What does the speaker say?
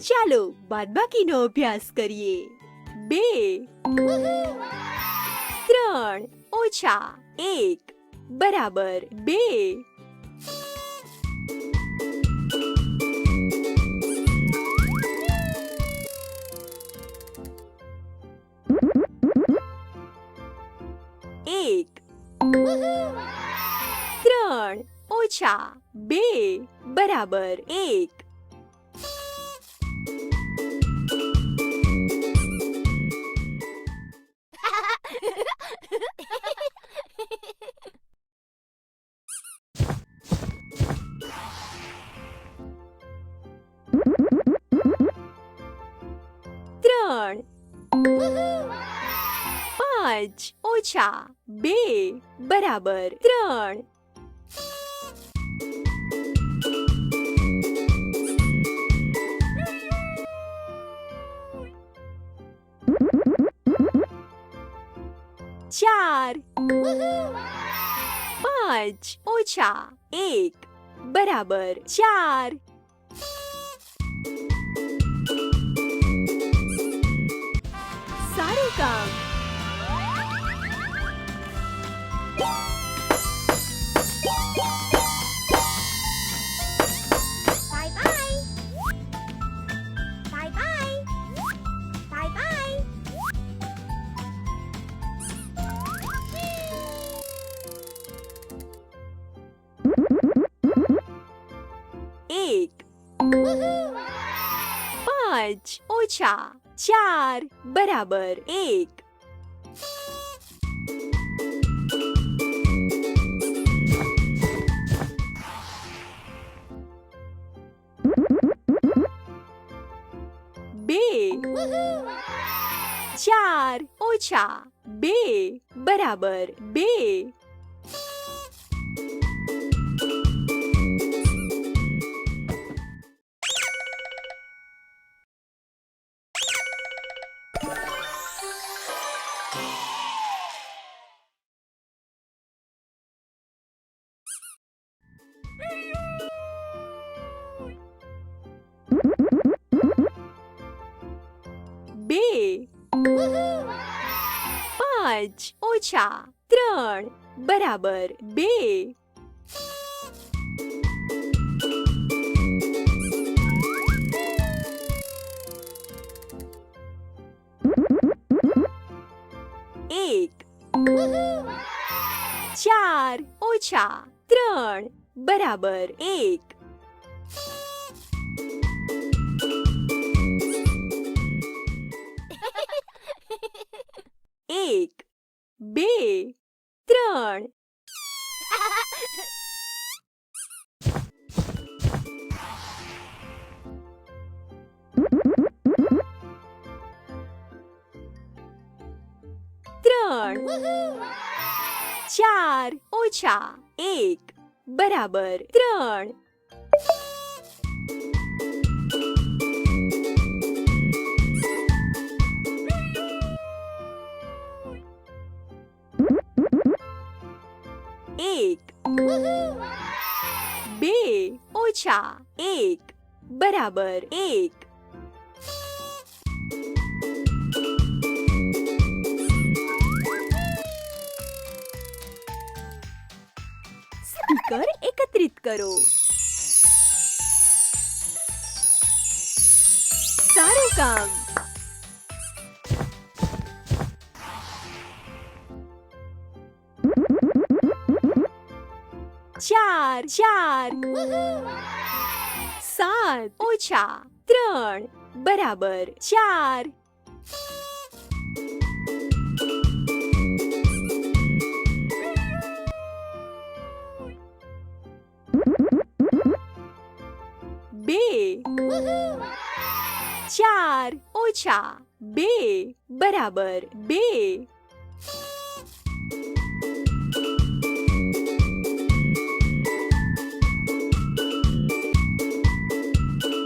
ચાલો બાદબાકીનો અભ્યાસ કરીએ. 2 3 ઓછા 1 બરાબર 2. એક 3 ઓછા 2 બરાબર 1. ત્રણ 5 ઓછા 2 બરાબર 3. ચાર 5 ઓછા 1 બરાબર 4. સારું કામ. Bye bye. Bye bye. Bye bye. એક 5 ઓછા 4 બરાબર 1. બે 4 ઓછા 2 બરાબર 2. બે 5 ઓછા 3 બરાબર 2. એક 4 ઓછા 3 બરાબર 1. એક 2 3 4 ઓછા 1 બરાબર 3. એક 2 ઓછા 1 બરાબર 1. સ્પીકર એકત્રિત કરો. સારું કામ. ચાર 7 ઓછા 3 બરાબર 4. બે 4 ઓછા 2 બરાબર 2.